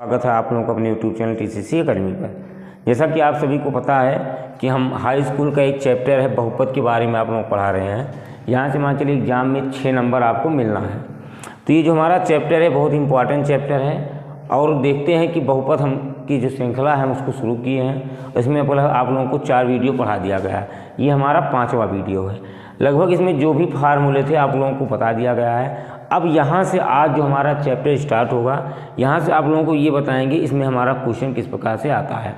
स्वागत है आप लोगों को अपने यूट्यूब चैनल TCC अकेडमी पर। जैसा कि आप सभी को पता है कि हम हाई स्कूल का एक चैप्टर है बहुपद के बारे में आप लोगों को पढ़ा रहे हैं। यहाँ से मान चलिए एग्जाम में 6 नंबर आपको मिलना है। तो ये जो हमारा चैप्टर है बहुत इंपॉर्टेंट चैप्टर है और देखते हैं कि बहुपद हम की जो श्रृंखला है हम उसको शुरू किए हैं। इसमें आप लोगों को 4 वीडियो पढ़ा दिया गया है। ये हमारा 5वां वीडियो है। लगभग इसमें जो भी फार्मूले थे आप लोगों को बता दिया गया है। अब यहाँ से आज जो हमारा चैप्टर स्टार्ट होगा, यहाँ से आप लोगों को ये बताएंगे इसमें हमारा क्वेश्चन किस प्रकार से आता है।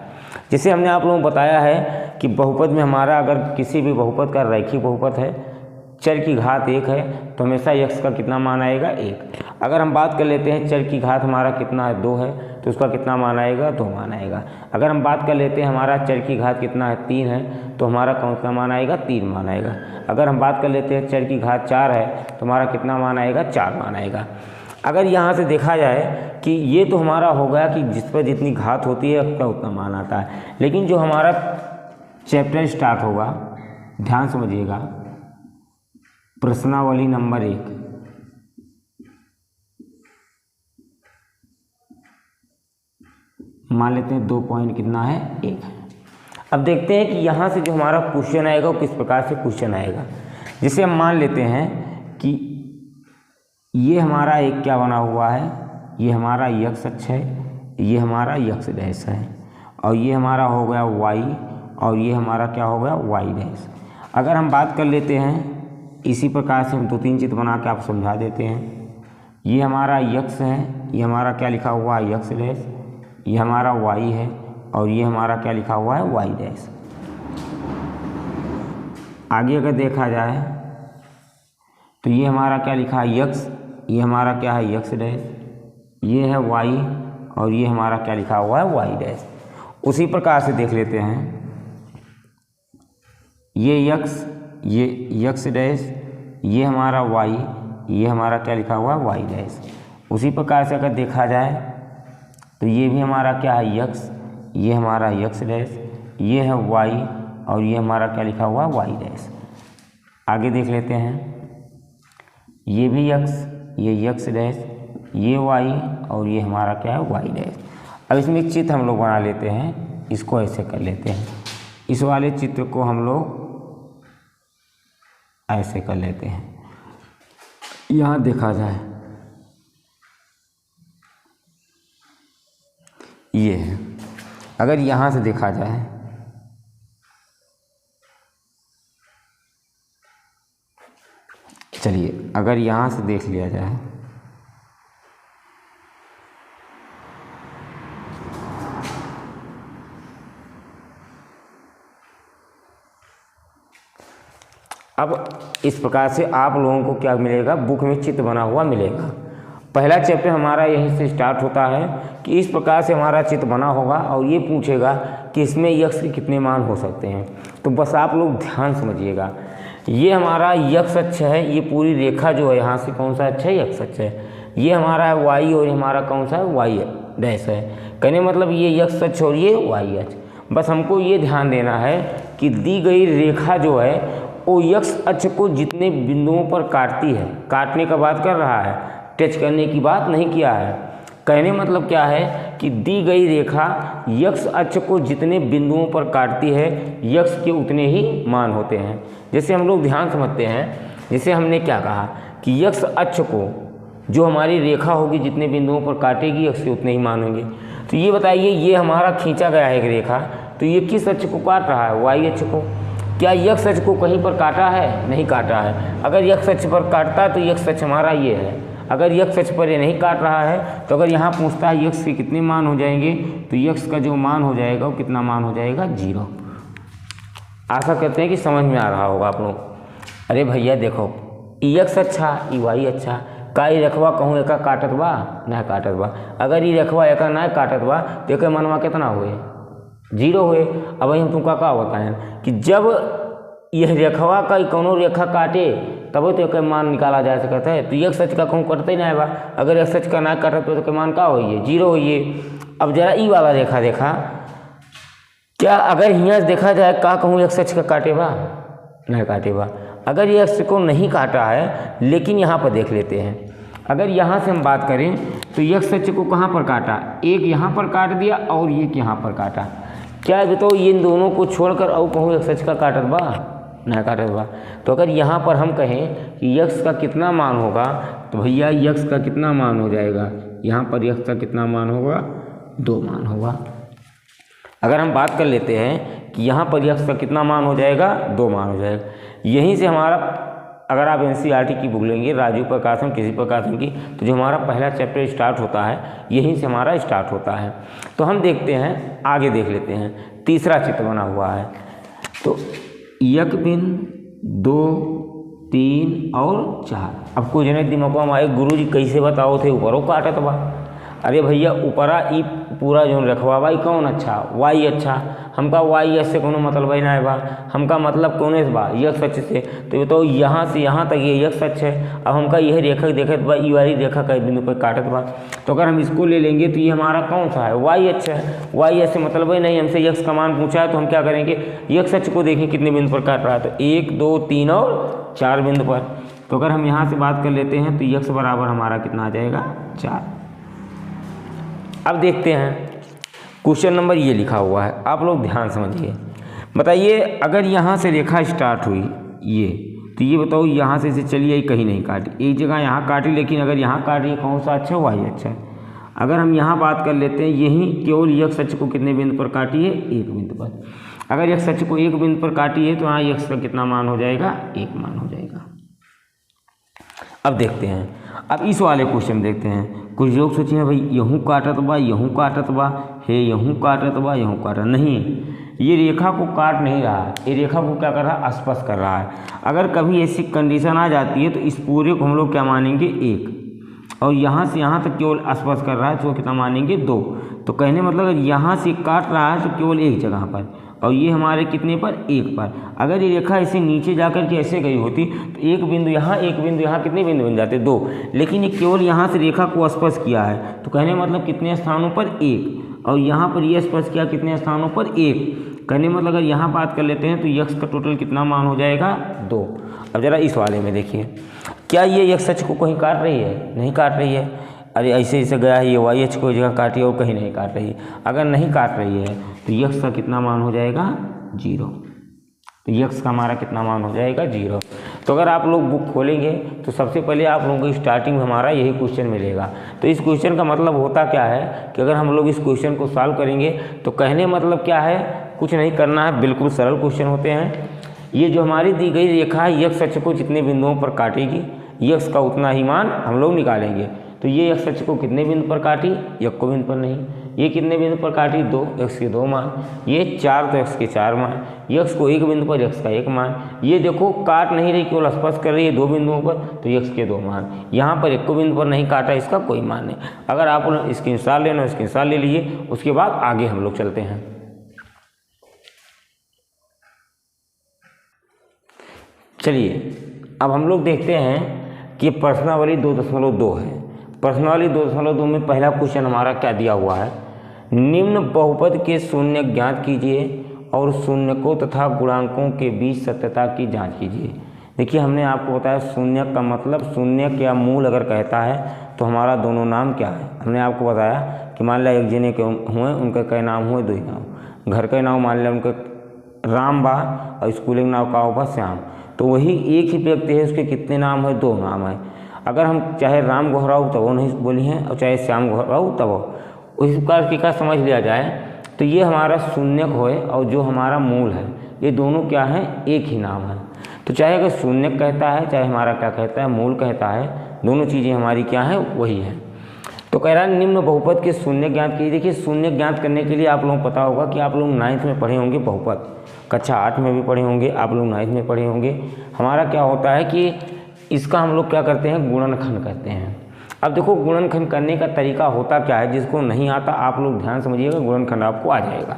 जैसे हमने आप लोगों को बताया है कि बहुपद में हमारा अगर किसी भी बहुपद का रैखिक बहुपद है, चर की घात 1 है तो हमेशा x का कितना मान आएगा 1। अगर हम बात कर लेते हैं चर की घात हमारा कितना है 2 है तो उसका कितना मान आएगा 2 मान आएगा। अगर हम बात कर लेते हैं हमारा चर की घात कितना है 3 है तो हमारा कौन सा मान आएगा 3 मान आएगा। अगर हम बात कर लेते हैं चर की घात 4 है तो हमारा कितना मान आएगा 4 मान आएगा। अगर यहाँ से देखा जाए कि ये तो हमारा हो गया कि जिस पर जितनी घात होती है उसका उतना मान आता है, लेकिन जो हमारा चैप्टर स्टार्ट होगा ध्यान समझिएगा, प्रश्नावली नंबर 1 मान लेते हैं 2 पॉइंट कितना है 1 है। अब देखते हैं कि यहाँ से जो हमारा क्वेश्चन आएगा वो किस प्रकार से क्वेश्चन आएगा। जिसे हम मान लेते हैं कि ये हमारा एक क्या बना हुआ है, ये हमारा x अक्ष है, ये हमारा x डैश है और ये हमारा हो गया y और ये हमारा क्या हो गया y डैश। अगर हम बात कर लेते हैं इसी प्रकार से हम 2-3 चित्र बना के आप समझा देते हैं। ये हमारा x है, ये हमारा क्या लिखा हुआ है x डैश, ये हमारा y है और ये हमारा क्या लिखा हुआ है y डैश। आगे अगर देखा जाए तो ये हमारा क्या लिखा है x, ये हमारा क्या है x डैश, ये है y और ये हमारा क्या लिखा हुआ है y डैश। उसी प्रकार से देख लेते हैं ये x, ये x डैश, ये हमारा y, ये हमारा क्या लिखा हुआ है y डैश। उसी प्रकार से अगर देखा जाए तो ये भी हमारा क्या है x, ये हमारा x डैश, ये है y और ये हमारा क्या लिखा हुआ है y डैश। आगे देख लेते हैं ये भी x, ये x डैश, ये y और ये हमारा क्या है y डैश। अब इसमें एक चित्र हम लोग बना लेते हैं, इसको ऐसे कर लेते हैं। इस वाले चित्र को हम लोग ऐसे कर लेते हैं। यहाँ देखा जाए ये है, अगर यहाँ से देखा जाए चलिए अगर यहाँ से देख लिया जाए अब इस प्रकार से आप लोगों को क्या मिलेगा, बुक में चित्र बना हुआ मिलेगा। पहला चैप्टर हमारा यहीं से स्टार्ट होता है कि इस प्रकार से हमारा चित्र बना होगा और ये पूछेगा कि इसमें x के कितने मान हो सकते हैं। तो बस आप लोग ध्यान समझिएगा, ये हमारा x अक्ष है, ये पूरी रेखा जो है यहाँ से कौन सा अक्ष है x अक्ष है, ये हमारा है y और हमारा कौन सा है y डैश है। कहने मतलब ये x अक्ष और ये y अक्ष। बस हमको ये ध्यान देना है कि दी गई रेखा जो है वो x अक्ष को जितने बिंदुओं पर काटती है, काटने का बात कर रहा है, टच करने की बात नहीं किया है। कहने मतलब क्या है कि दी गई रेखा x अक्ष को जितने बिंदुओं पर काटती है x के उतने ही मान होते हैं। जैसे हम लोग ध्यान समझते हैं, जैसे हमने क्या कहा कि x अक्ष को जो हमारी रेखा होगी जितने बिंदुओं पर काटेगी x के उतने ही मान होंगे। तो ये बताइए ये हमारा खींचा गया है एक रेखा, तो ये किस अक्ष को काट रहा है, y अक्ष को। क्या x अक्ष को कहीं पर काटा है, नहीं काटा है। अगर x अक्ष पर काटता तो x अक्ष हमारा ये है, अगर x अक्ष पर ये नहीं काट रहा है तो अगर यहाँ पूछता है x के कितने मान हो जाएंगे तो x का जो मान हो जाएगा वो कितना मान हो जाएगा 0। आशा करते हैं कि समझ में आ रहा होगा आप लोग। अरे भैया देखो x अच्छा y अच्छा, का ई रखवा कहूँ एका काटत बा ना काटत बा। अगर ई रखवा एका ना काटत बा तो एक मनवा कितना हुए 0 हुए। अब हम तुमका का बताएं कि जब यह रेखवा का कोनो रेखा काटे तब तो एक मान निकाला जा सकता है। तो x अक्ष का कहूँ कटते ही ना बा, अगर x अक्ष का ना काटत तो मान का होइए 0 होइए। अब जरा ई वाला रेखा देखा, क्या अगर यहाँ देखा जाए का कहूँ x अक्ष का काटे बा नहीं काटे बा। अगर ये x को नहीं काटा है, लेकिन यहाँ पर देख लेते हैं, अगर यहाँ से हम बात करें तो यक्स अक्ष को कहाँ पर काटा, एक यहाँ पर काट दिया और एक यहाँ पर काटा। क्या बताओ इन दोनों को छोड़कर और कहूँ यक्स अक्ष का काटत बा, ना काटत बा। तो अगर यहाँ पर हम कहें कि यक्स का कितना मान होगा, तो भैया यक्स का कितना मान हो जाएगा, यहाँ पर यक्स का कितना मान होगा, 2 मान होगा। अगर हम बात कर लेते हैं कि यहाँ पर यक्स का कितना मान हो जाएगा, 2 मान हो जाएगा। यहीं से हमारा, अगर आप NCERT की बुक लेंगे राजीव प्रकाशन किसी प्रकाशन की, तो जो हमारा पहला चैप्टर स्टार्ट होता है यहीं से हमारा स्टार्ट होता है। तो हम देखते हैं, आगे देख लेते हैं। तीसरा चित्र बना हुआ है, तो 1 बिंदु 2 3 और 4। अब कुछ जने दिमाग में आए, गुरु जी कैसे बताओ थे ऊपर वो काटत बा। अरे भैया ऊपरा ई पूरा जो रखवा भाई कौन अच्छा, वाई अच्छा। हमका वाई एस से कोनो मतलब ही ना है बा, हमका मतलब कौन से बा, यक्स अक्ष से। तो ये तो यहाँ से यहाँ तक ये यक्स अक्ष है। अब हमका यह रेखा देखत बा, ई वाली रेखा कई बिंदु पर काटत बा। तो अगर हम इसको ले लेंगे तो ये हमारा कौन सा है, वाई अक्ष है। वाई अक्ष से मतलब ही नहीं, हमसे यक्स का मान पूछा है तो हम क्या करेंगे, यक्स अक्ष को देखें कितने बिंदु पर काट रहा है, तो 1 2 3 और 4 बिंदु पर। तो अगर हम यहाँ से बात कर लेते हैं तो यक्स बराबर हमारा कितना आ जाएगा, 4। अब देखते हैं क्वेश्चन नंबर ये लिखा हुआ है, आप लोग ध्यान समझिए। बताइए अगर यहाँ से रेखा स्टार्ट हुई ये, तो ये बताओ यहाँ से चलिए कहीं नहीं काटी, एक जगह यहाँ काटी, लेकिन अगर यहाँ काटी है कौन सा अच्छा, वाई अच्छा है। अगर हम यहाँ बात कर लेते हैं, यहीं केवल यक्स अक्ष को कितने बिंदु पर काटी है, 1 बिंदु पर। अगर यक्स अक्ष को 1 बिंदु पर काटी है तो यहाँ यक्स का कितना मान हो जाएगा, 1 मान हो जाएगा। अब देखते हैं, अब इस वाले क्वेश्चन देखते हैं। कुछ लोग सोचे हैं भाई यहूँ काटत बा, यहूँ काटत बा, हे यहूँ काटत बा, यहूँ काटत नहीं, ये रेखा को काट नहीं रहा है, ये रेखा को क्या कर रहा है, स्पर्श कर रहा है। अगर कभी ऐसी कंडीशन आ जाती है तो इस पूरे को हम लोग क्या मानेंगे, 1, और यहाँ से यहाँ तक केवल स्पर्श कर रहा है तो कितना मानेंगे, 2। तो कहने मतलब अगर यहाँ से काट रहा है तो केवल एक जगह पर, और ये हमारे कितने पर, 1 पर। अगर ये रेखा ऐसे नीचे जाकर के ऐसे गई होती तो 1 बिंदु यहाँ, 1 बिंदु यहाँ, कितने बिंदु बन जाते, 2। लेकिन ये केवल यहाँ से रेखा को स्पर्श किया है, तो कहने मतलब कितने स्थानों पर, 1, और यहाँ पर ये स्पर्श किया कितने स्थानों पर, 1। कहने मतलब अगर यहाँ बात कर लेते हैं तो यक्स का टोटल कितना मान हो जाएगा, 2। अब जरा इस वाले में देखिए, क्या ये यक्स अक्ष को कहीं काट रही है, नहीं काट रही है। अरे ऐसे ऐसे गया है, ये वाई अक्ष को जगह काटी और कहीं नहीं काट रही है। अगर नहीं काट रही है तो यक्स का कितना मान हो जाएगा, 0। तो यक्स का हमारा कितना मान हो जाएगा, 0। तो अगर आप लोग बुक खोलेंगे तो सबसे पहले आप लोगों को स्टार्टिंग में हमारा यही क्वेश्चन मिलेगा। तो इस क्वेश्चन का मतलब होता क्या है कि अगर हम लोग इस क्वेश्चन को सॉल्व करेंगे तो कहने मतलब क्या है, कुछ नहीं करना है, बिल्कुल सरल क्वेश्चन होते हैं। ये जो हमारी दी गई रेखा है यक्स अक्ष को जितने बिंदुओं पर काटेगी, यक्स का उतना ही मान हम लोग निकालेंगे। तो ये यक्स अक्ष को कितने बिंदु पर काटी, 1 को बिंदु पर नहीं। ये कितने बिंदु पर काटी, 2, यक्स के 2 मान। ये 4 तो यक्स के 4 मान। यक्स को 1 बिंदु पर, यक्स का 1 मान। ये देखो काट नहीं रही, केवल स्पर्श कर रही है 2 बिंदुओं पर, तो यक्स के 2 मान। यहाँ पर 1 को बिंदु पर नहीं काटा, इसका कोई मान नहीं। अगर आप स्क्रीनशॉट लेना स्क्रीनशॉट ले लीजिए, उसके बाद आगे हम लोग चलते हैं। चलिए अब हम लोग देखते हैं कि प्रश्नावली 2.2 है। प्रश्नावली 2.2 में पहला क्वेश्चन हमारा क्या दिया हुआ है, निम्न बहुपद के शून्य ज्ञात कीजिए और शून्यकों तथा गुणांकों के बीच सत्यता की जांच कीजिए। देखिए हमने आपको बताया शून्य का मतलब, शून्य क्या मूल अगर कहता है तो हमारा दोनों नाम क्या है। हमने आपको बताया कि मान लिया एक जने के हुए, उनके कई नाम हुए, 2 नाम। घर के नाम मान लिया उनके राम बा और स्कूल के नाम का होगा श्याम, तो वही एक ही व्यक्ति है, उसके कितने नाम है, 2 नाम है। अगर हम चाहे राम गोहराऊ तब वो नहीं बोली हैं और चाहे श्याम गोहराऊ तब उस प्रकार का समझ लिया जाए तो ये हमारा शून्यक होए और जो हमारा मूल है, ये दोनों क्या हैं, एक ही नाम है। तो चाहे अगर शून्यक कहता है, चाहे हमारा क्या कहता है, मूल कहता है, दोनों चीज़ें हमारी क्या है, वही है। तो कह रहा है निम्न बहुपद के शून्य ज्ञात कीजिए। देखिए शून्य ज्ञात करने के लिए आप लोगों को पता होगा कि आप लोग 9th में पढ़े होंगे बहुपद, कक्षा 8 में भी पढ़े होंगे, आप लोग 9th में पढ़े होंगे। हमारा क्या होता है कि इसका हम लोग क्या करते हैं, गुणनखंड करते हैं। अब देखो गुणनखंड करने का तरीका होता क्या है, जिसको नहीं आता आप लोग ध्यान समझिएगा, गुणनखंड आपको आ जाएगा।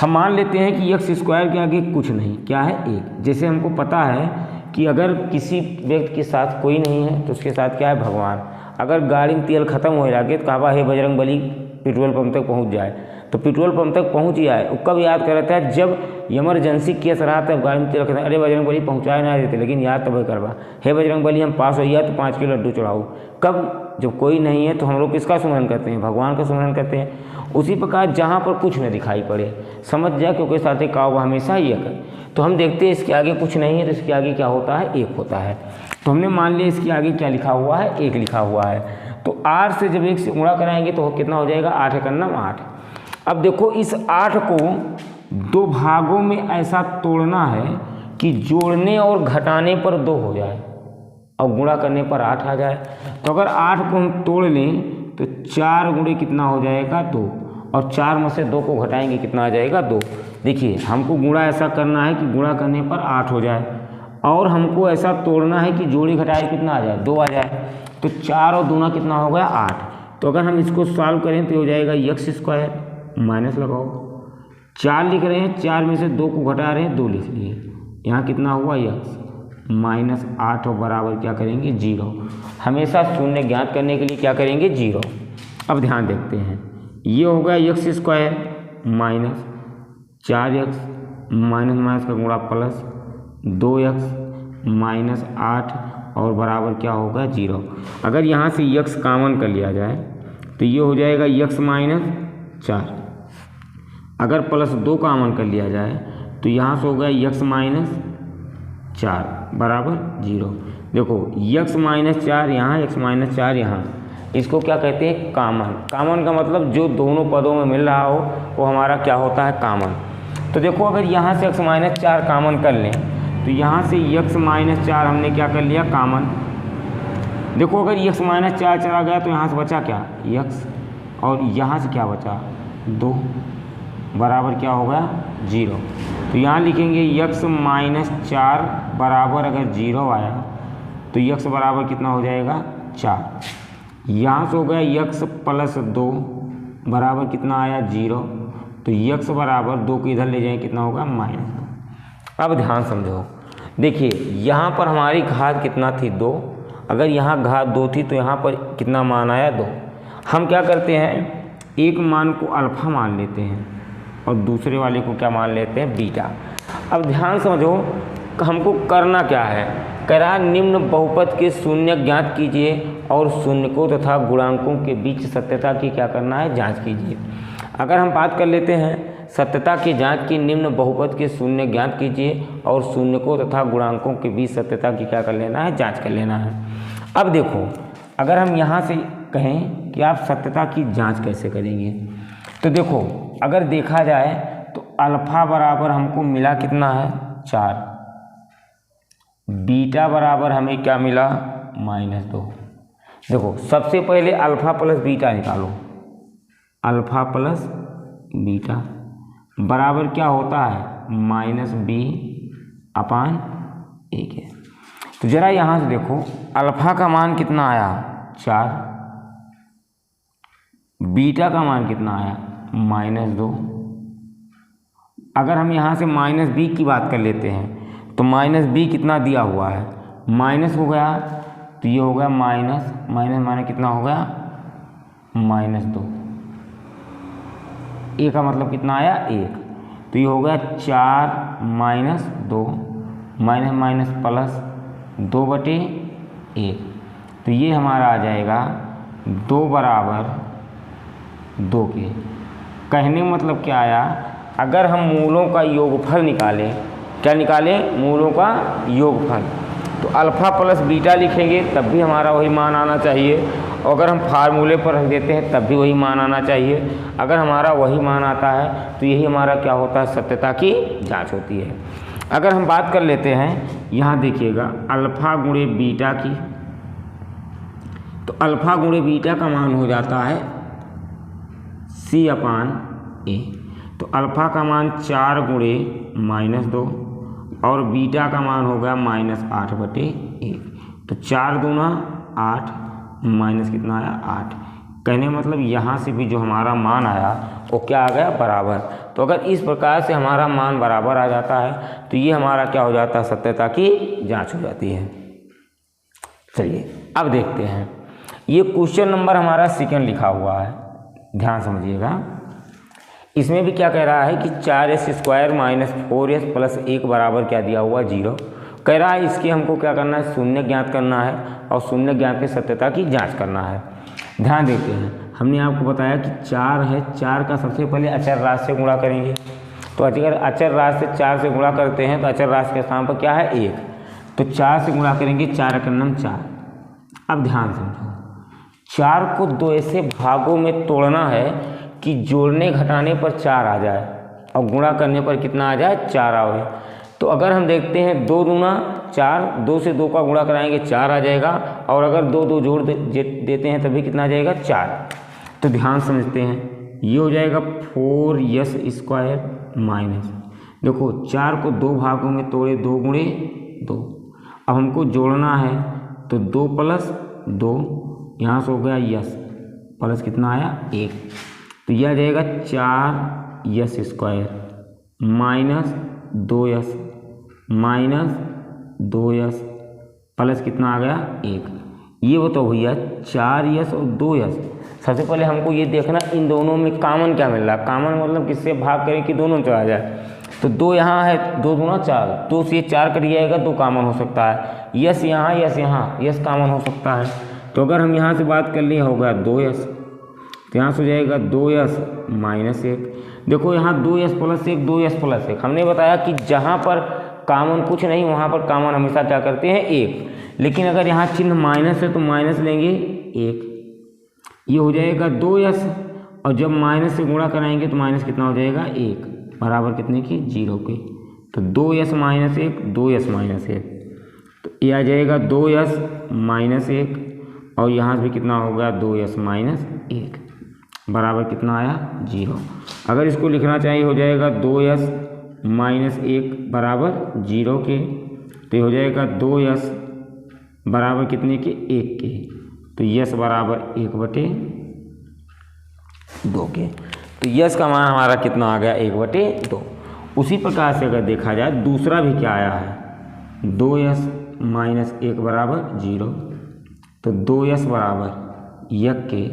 हम मान लेते हैं कि x स्क्वायर के आगे कुछ नहीं, क्या है, 1। जैसे हमको पता है कि अगर किसी व्यक्ति के साथ कोई नहीं है तो उसके साथ क्या है, भगवान। अगर गाड़ी में तेल खत्म हो जाए तो कहा हे बजरंग बली पेट्रोल पंप तक पहुंच जाए, तो पेट्रोल पंप तक पहुंच जाए। वो कब याद करता है, जब इमरजेंसी केस रहा तब गाड़ी में तेल खत्म, अरे बजरंग बली पहुँचाए ना देते, लेकिन याद तब करवा, हे बजरंग बली हम पास हो गया तो 5 किलो लड्डू चढ़ाओ। कब जब कोई नहीं है तो हम लोग किसका सुमिरन करते हैं? भगवान का सुमिरन करते हैं। उसी प्रकार जहाँ पर कुछ न दिखाई पड़े, समझ जाए क्योंकि साथ काव हमेशा एक है, तो हम देखते हैं इसके आगे कुछ नहीं है तो इसके आगे क्या होता है? एक होता है। तो हमने मान लिया इसके आगे क्या लिखा हुआ है? एक लिखा हुआ है। तो 8 से जब 1 से गुणा कराएंगे तो कितना हो जाएगा? 8 एक 8। अब देखो इस 8 को 2 भागों में ऐसा तोड़ना है कि जोड़ने और घटाने पर 2 हो जाए और गुणा करने पर 8 आ जाए। तो अगर 8 को हम तोड़ लें तो 4 गुणे कितना हो जाएगा? 2, और 4 में से 2 को घटाएंगे कितना आ जाएगा? 2। देखिए हमको गुणा ऐसा करना है कि गुणा करने पर 8 हो जाए, और हमको ऐसा तोड़ना है कि जोड़ी घटाए कितना आ जाए? 2 आ जाए। तो 4 और 2 कितना हो गया? 8। तो अगर हम इसको सॉल्व करें तो हो जाएगा x स्क्वायर, माइनस लगाओ, 4 लिख रहे हैं, 4 में से 2 को घटा रहे हैं, 2 लिख लिए, यहाँ कितना हुआ? x माइनस 8 और बराबर क्या करेंगे? 0। हमेशा शून्य ज्ञात करने के लिए क्या करेंगे? 0। अब ध्यान देखते हैं, ये हो गया x square minus 4x minus minus का गुणा प्लस 2x माइनस 8 और बराबर क्या होगा? 0। अगर यहाँ से x कॉमन कर लिया जाए तो ये हो जाएगा x माइनस 4। अगर प्लस 2 कॉमन कर लिया जाए तो यहाँ से हो गया x माइनस 4 बराबर 0। देखो x माइनस 4 यहाँ, x माइनस 4 यहाँ, इसको क्या कहते हैं? कॉमन। कॉमन का मतलब जो दोनों पदों में मिल रहा हो वो हमारा क्या होता है? कॉमन। तो देखो अगर यहाँ से x माइनस 4 कॉमन कर लें तो यहाँ से x माइनस 4 हमने क्या कर लिया? कॉमन। देखो अगर x माइनस 4 चला गया तो यहाँ से बचा क्या? x, और यहाँ से क्या बचा? 2 बराबर क्या होगा? 0। तो यहाँ लिखेंगे x माइनस 4 बराबर, अगर 0 आया तो x बराबर कितना हो जाएगा? 4। यहाँ से हो गया x प्लस 2 बराबर कितना आया? 0। तो x बराबर 2 को इधर ले जाएं, कितना होगा? माइनस 2। अब ध्यान समझो, देखिए यहाँ पर हमारी घात कितना थी? 2। अगर यहाँ घात 2 थी तो यहाँ पर कितना मान आया? 2। हम क्या करते हैं, एक मान को अल्फा मान लेते हैं और दूसरे वाले को क्या मान लेते हैं? बीटा। अब ध्यान समझो, हमको करना क्या है? करा निम्न बहुपद के शून्य ज्ञात कीजिए और शून्य को तथा गुणांकों के बीच सत्यता की क्या करना है? जांच कीजिए। अगर हम बात कर लेते हैं सत्यता की जांच की, निम्न बहुपद के शून्य ज्ञात कीजिए और शून्य को तथा गुणांकों के बीच सत्यता की क्या कर लेना है? जांच कर लेना है। अब देखो अगर हम यहाँ से कहें कि आप सत्यता की जांच कैसे करेंगे, तो देखो अगर देखा जाए तो अल्फा बराबर हमको मिला कितना है? 4। बीटा बराबर हमें क्या मिला? -2। देखो सबसे पहले अल्फा प्लस बीटा निकालो। अल्फा प्लस बीटा बराबर क्या होता है? -b/1 है। तो जरा यहाँ से देखो अल्फा का मान कितना आया? 4। बीटा का मान कितना आया? -2। अगर हम यहाँ से -b की बात कर लेते हैं तो -b कितना दिया हुआ है? माइनस हो गया, तो ये हो गया माइनस माइनस कितना हो गया? -2। ए का मतलब कितना आया? 1। तो ये हो गया 4 - 2 माइनस माइनस प्लस 2/1। तो ये हमारा आ जाएगा 2 बराबर 2 के। कहने में मतलब क्या आया? अगर हम मूलों का योगफल निकालें, क्या निकालें? मूलों का योगफल, तो अल्फा प्लस बीटा लिखेंगे तब भी हमारा वही मान आना चाहिए, और अगर हम फार्मूले पर रख देते हैं तब भी वही मान आना चाहिए। अगर हमारा वही मान आता है तो यही हमारा क्या होता है? सत्यता की जांच होती है। अगर हम बात कर लेते हैं, यहाँ देखिएगा अल्फा गुणे बीटा की, तो अल्फा गुणे बीटा का मान हो जाता है c/a। तो अल्फा का मान 4 गुणे -2 और बीटा का मान हो गया -8/1। तो 4 दूना 8 माइनस कितना आया? 8। कहने मतलब यहाँ से भी जो हमारा मान आया वो क्या आ गया? बराबर। तो अगर इस प्रकार से हमारा मान बराबर आ जाता है तो ये हमारा क्या हो जाता है? सत्यता की जांच हो जाती है। चलिए अब देखते हैं, ये क्वेश्चन नंबर हमारा सेकंड लिखा हुआ है, ध्यान समझिएगा। इसमें भी क्या कह रहा है कि 4s² - 4s + 1 बराबर क्या दिया हुआ? 0। कह रहा है इसकी हमको क्या करना है, शून्य ज्ञात करना है और शून्य ज्ञात की सत्यता की जांच करना है। ध्यान देते हैं, हमने आपको बताया कि 4 है, 4 का सबसे पहले अचर राशि से गुणा करेंगे। तो अगर अचर राशि से 4 से गुणा करते हैं तो अचर राशि के स्थान पर क्या है 1, तो 4 से गुणा करेंगे, 4 का नाम 4। अब ध्यान समझो, 4 को 2 ऐसे भागों में तोड़ना है कि जोड़ने घटाने पर 4 आ जाए और गुणा करने पर कितना आ जाए 4 आवे। तो अगर हम देखते हैं 2 दूना 4, 2 से 2 का गुणा कराएंगे 4 आ जाएगा, और अगर 2 2 जोड़ देते हैं तभी कितना आ जाएगा 4। तो ध्यान समझते हैं, ये हो जाएगा 4s² माइनस, देखो 4 को 2 भागों में तोड़े, 2 गुणे 2। अब हमको जोड़ना है तो 2 + 2, यहाँ से हो गया यस, प्लस कितना आया 1, तो यह आ जाएगा 4s² minus 2s minus 2s plus कितना आ गया 1। ये बताओ भैया 4s और 2s, सबसे पहले हमको ये देखना इन दोनों में कॉमन क्या मिल रहा है। कॉमन मतलब किससे भाग करें कि दोनों चला जाए। तो 2 यहाँ है, 2 दूना 4, 2 से 4 कट जाएगा, 2 कॉमन हो सकता है। यस यहाँ, यस यहाँ, यस कॉमन हो सकता है। तो अगर हम यहाँ से बात कर लिए होगा 2s, तो यहाँ से हो जाएगा 2s माइनस 1। देखो यहाँ 2s + 1, 2s + 1, हमने बताया कि जहाँ पर कॉमन कुछ नहीं वहाँ पर कॉमन हमेशा क्या करते हैं 1। लेकिन अगर यहाँ चिन्ह माइनस है तो माइनस लेंगे 1, ये हो जाएगा 2s, और जब माइनस से गुणा कराएंगे तो माइनस कितना हो जाएगा 1, बराबर कितने की 0 के। तो 2s माइनस 1, 2s माइनस 1, तो ये आ जाएगा 2s माइनस 1, और यहाँ से भी कितना होगा 2s माइनस 1, बराबर कितना आया 0। अगर इसको लिखना चाहिए हो जाएगा 2s माइनस 1 बराबर 0 के, तो ये हो जाएगा 2s बराबर कितने के 1 के, तो यस बराबर 1/2 के। तो यस का मान हमारा कितना आ गया 1/2। उसी प्रकार से अगर देखा जाए दूसरा भी क्या आया है, 2s माइनस 1 बराबर 0, तो 2s बराबर 1 के,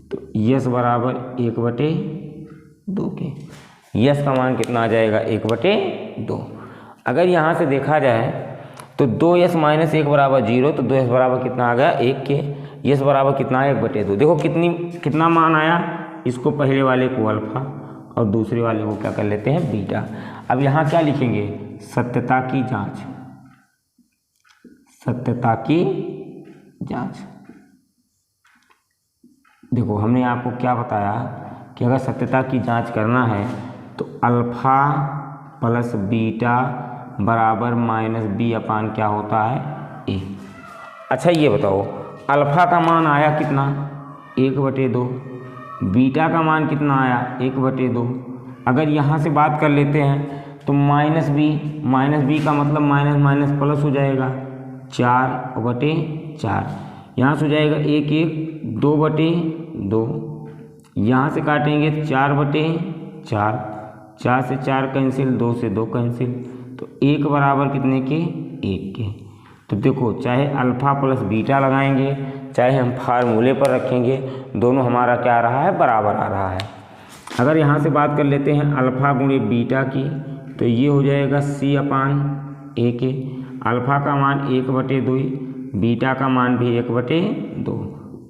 तो यस बराबर 1/2 के। यस का मान कितना आ जाएगा 1/2। अगर यहाँ से देखा जाए तो 2s माइनस 1 बराबर 0, तो 2s बराबर कितना आ गया 1 के, यस बराबर कितना है 1/2। देखो कितना मान आया, इसको पहले वाले को अल्फा और दूसरे वाले को क्या कर लेते हैं बीटा। अब यहाँ क्या लिखेंगे, सत्यता की जांच, सत्यता की जांच। देखो हमने आपको क्या बताया कि अगर सत्यता की जांच करना है तो अल्फा प्लस बीटा बराबर माइनस b अपान क्या होता है a। अच्छा ये बताओ, अल्फा का मान आया कितना 1/2, बीटा का मान कितना आया 1/2। अगर यहाँ से बात कर लेते हैं तो माइनस b का मतलब माइनस माइनस प्लस हो जाएगा 4/4, यहाँ से हो जाएगा 1 1 2/2, यहाँ से काटेंगे 4/4, 4 से 4 कैंसिल, 2 से 2 कैंसिल, तो 1 बराबर कितने के 1 के। तो देखो चाहे अल्फा प्लस बीटा लगाएंगे, चाहे हम फार्मूले पर रखेंगे, दोनों हमारा क्या आ रहा है बराबर आ रहा है। अगर यहाँ से बात कर लेते हैं अल्फा गुणे बीटा की, तो ये हो जाएगा c अपान a के। अल्फा का मान 1/2, बीटा का मान भी 1/2,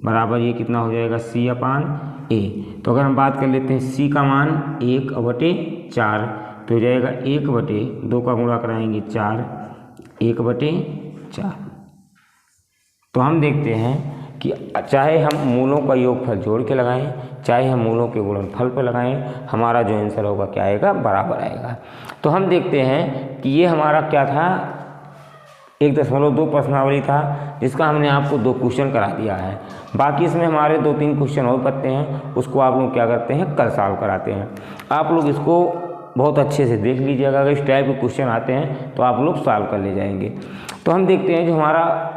बराबर ये कितना हो जाएगा c अपान a। तो अगर हम बात कर लेते हैं c का मान 1/4, तो हो जाएगा 1/2 का गुणा कराएंगे 4, 1/4। तो हम देखते हैं कि चाहे हम मूलों का योगफल जोड़ के लगाएं, चाहे हम मूलों के गुणनफल पर लगाएं, हमारा जो आंसर होगा क्या आएगा बराबर आएगा। तो हम देखते हैं कि ये हमारा क्या था 1.2 प्रश्नावली था, जिसका हमने आपको 2 क्वेश्चन करा दिया है। बाकी इसमें हमारे 2-3 क्वेश्चन और बचते हैं, उसको आप लोग क्या करते हैं कल सॉल्व कराते हैं। आप लोग इसको बहुत अच्छे से देख लीजिएगा, अगर इस टाइप के क्वेश्चन आते हैं तो आप लोग सॉल्व कर ले जाएंगे। तो हम देखते हैं जो हमारा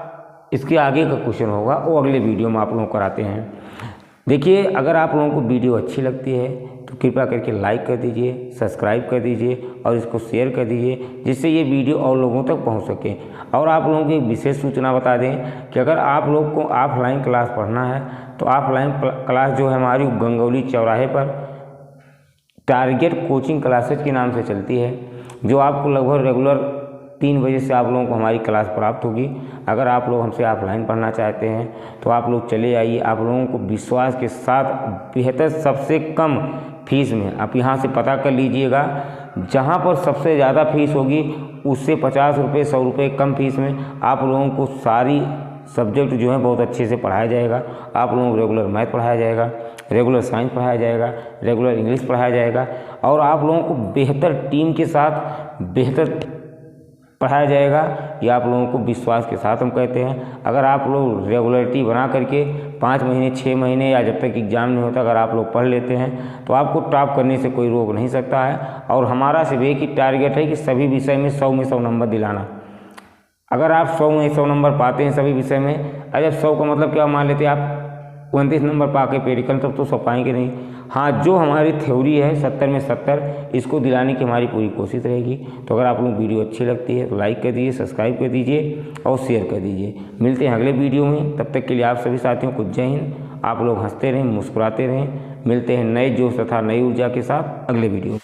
इसके आगे का क्वेश्चन होगा वो अगले वीडियो में आप लोगों को कराते हैं। देखिए अगर आप लोगों को वीडियो अच्छी लगती है तो कृपया करके लाइक कर दीजिए, सब्सक्राइब कर दीजिए और इसको शेयर कर दीजिए, जिससे ये वीडियो और लोगों तक पहुंच सके। और आप लोगों को एक विशेष सूचना बता दें कि अगर आप लोग को ऑफलाइन क्लास पढ़ना है तो ऑफलाइन क्लास जो है हमारी गंगौली चौराहे पर टारगेट कोचिंग क्लासेज के नाम से चलती है, जो आपको लगभग रेगुलर 3 बजे से आप लोगों को हमारी क्लास प्राप्त होगी। अगर आप लोग हमसे ऑफलाइन पढ़ना चाहते हैं तो आप लोग चले आइए। आप लोगों को विश्वास के साथ बेहतर सबसे कम फीस में आप यहाँ से पता कर लीजिएगा। जहाँ पर सबसे ज़्यादा फीस होगी उससे 50 रुपये 100 रुपये कम फीस में आप लोगों को सारी सब्जेक्ट जो है बहुत अच्छे से पढ़ाया जाएगा। आप लोगों को रेगुलर मैथ पढ़ाया जाएगा, रेगुलर साइंस पढ़ाया जाएगा, रेगुलर इंग्लिश पढ़ाया जाएगा और आप लोगों को बेहतर टीम के साथ बेहतर पढ़ाया जाएगा। ये आप लोगों को विश्वास के साथ हम कहते हैं। अगर आप लोग रेगुलरिटी बना करके 5 महीने 6 महीने या जब तक एग्ज़ाम नहीं होता अगर आप लोग पढ़ लेते हैं तो आपको टॉप करने से कोई रोक नहीं सकता है। और हमारा सिर्फ एक ही टारगेट है कि सभी विषय में 100 में 100 नंबर दिलाना। अगर आप 100 में 100 नंबर पाते हैं सभी विषय में, अगर 100 का मतलब क्या मान लेते हैं आप 29 नंबर पा के पेडिकल तब तो 100 पाएंगे नहीं। हाँ, जो हमारी थ्योरी है 70 में 70 इसको दिलाने की हमारी पूरी कोशिश रहेगी। तो अगर आप लोग वीडियो अच्छी लगती है तो लाइक कर दीजिए, सब्सक्राइब कर दीजिए और शेयर कर दीजिए। मिलते हैं अगले वीडियो में, तब तक के लिए आप सभी साथियों को जय हिंद। आप लोग हंसते रहें, मुस्कुराते रहें। मिलते हैं नए जोश तथा नई ऊर्जा के साथ अगले वीडियो।